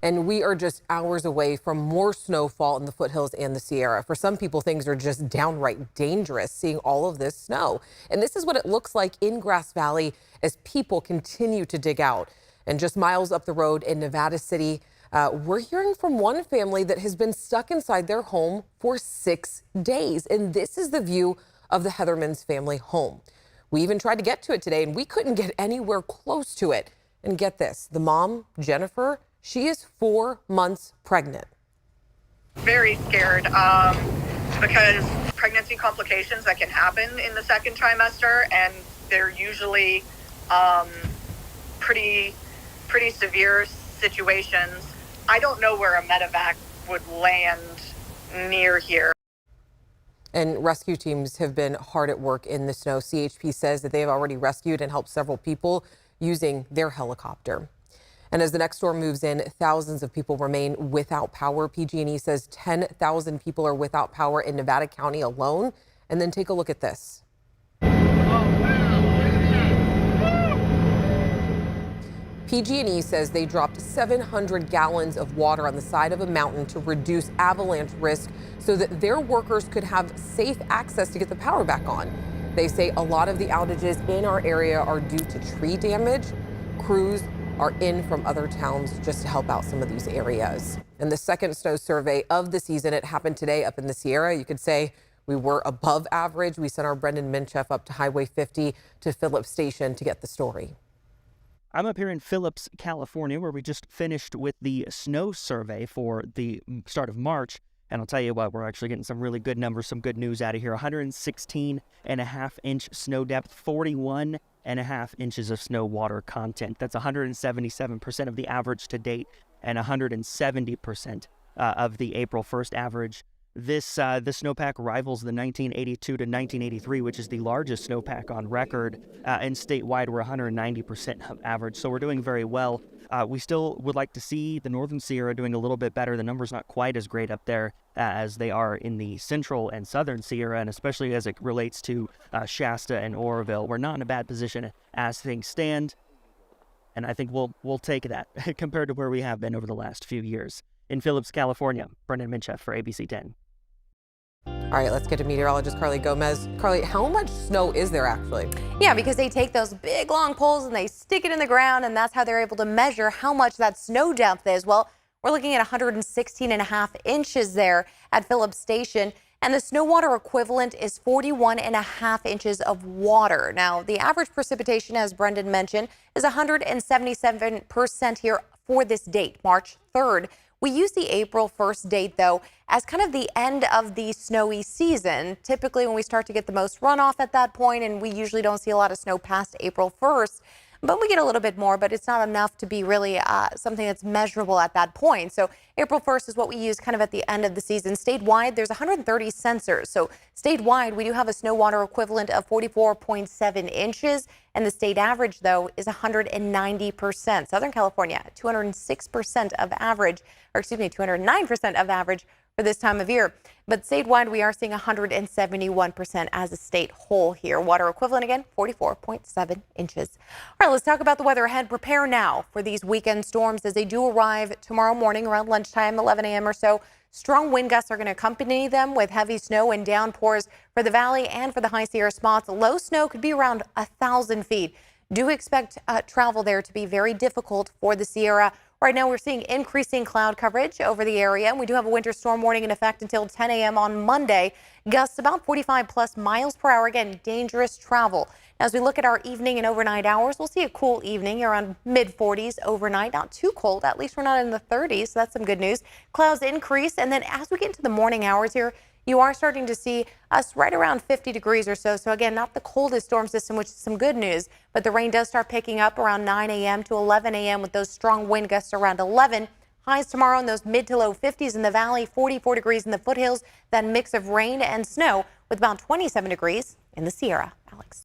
And we are just hours away from more snowfall in the foothills and the Sierra. For some people, things are just downright dangerous seeing all of this snow. And this is what it looks like in Grass Valley as people continue to dig out. And just miles up the road in Nevada City, we're hearing from one family that has been stuck inside their home for 6 days. And this is the view of the Heatherman's family home. We even tried to get to it today, and we couldn't get anywhere close to it. And get this, the mom, Jennifer, she is 4 months pregnant. Very scared because pregnancy complications that can happen in the second trimester, and they're usually pretty severe situations. I don't know where a medevac would land near here. And rescue teams have been hard at work in the snow. CHP says that they have already rescued and helped several people using their helicopter. And as the next storm moves in, thousands of people remain without power. PG&E says 10,000 people are without power in Nevada County alone. And then take a look at this. PG&E says they dropped 700 gallons of water on the side of a mountain to reduce avalanche risk so that their workers could have safe access to get the power back on. They say a lot of the outages in our area are due to tree damage. Crews are in from other towns just to help out some of these areas. And the second snow survey of the season, it happened today up in the Sierra. You could say we were above average. We sent our Brendan Minchef up to Highway 50 to Phillips Station to get the story. I'm up here in Phillips, California, where we just finished with the snow survey for the start of March. And I'll tell you what, we're actually getting some really good numbers, some good news out of here. 116.5-inch snow depth, 41.5 inches of snow water content. That's 177% of the average to date and 170% of the April 1st average. This snowpack rivals the 1982 to 1983, which is the largest snowpack on record. And statewide, we're 190% of average. So we're doing very well. We still would like to see the Northern Sierra doing a little bit better. The numbers not quite as great up there as they are in the Central and Southern Sierra, and especially as it relates to Shasta and Oroville. We're not in a bad position as things stand, and I think we'll take that compared to where we have been over the last few years. In Phillips, California, Brendan Minchef for ABC 10. All right, let's get to meteorologist Carly Gomez. Carly, how much snow is there actually? Yeah, because they take those big long poles and they stick it in the ground, and that's how they're able to measure how much that snow depth is. Well, we're looking at 116.5 inches there at Phillips Station, and the snow water equivalent is 41.5 inches of water. Now, the average precipitation, as Brendan mentioned, is 177% here for this date, March 3rd. We use the April 1st date, though, as kind of the end of the snowy season. Typically, when we start to get the most runoff at that point, and we usually don't see a lot of snow past April 1st. But we get a little bit more, but it's not enough to be really something that's measurable at that point. So April 1st is what we use kind of at the end of the season. Statewide, there's 130 sensors. So statewide, we do have a snow water equivalent of 44.7 inches. And the state average, though, is 190%. Southern California, 206% of average, or excuse me, 209% of average for this time of year. But statewide, we are seeing 171% as a state whole here. Water equivalent, again, 44.7 inches. All right, let's talk about the weather ahead. Prepare now for these weekend storms as they do arrive tomorrow morning around lunchtime, 11 a.m. or so. Strong wind gusts are going to accompany them with heavy snow and downpours for the valley and for the high Sierra spots. Low snow could be around 1,000 feet. Do expect travel there to be very difficult for the Sierra. Right now, we're seeing increasing cloud coverage over the area, and we do have a winter storm warning in effect until 10 a.m. on Monday. Gusts about 45 plus miles per hour. Again, dangerous travel. As we look at our evening and overnight hours, we'll see a cool evening around mid-40s overnight. Not too cold. At least we're not in the 30s, so that's some good news. Clouds increase, and then as we get into the morning hours here, you are starting to see us right around 50 degrees or so. So again, not the coldest storm system, which is some good news, but the rain does start picking up around 9 a.m. to 11 a.m. with those strong wind gusts around 11. Highs tomorrow in those mid to low 50s in the valley, 44 degrees in the foothills, that mix of rain and snow with about 27 degrees in the Sierra. Alex.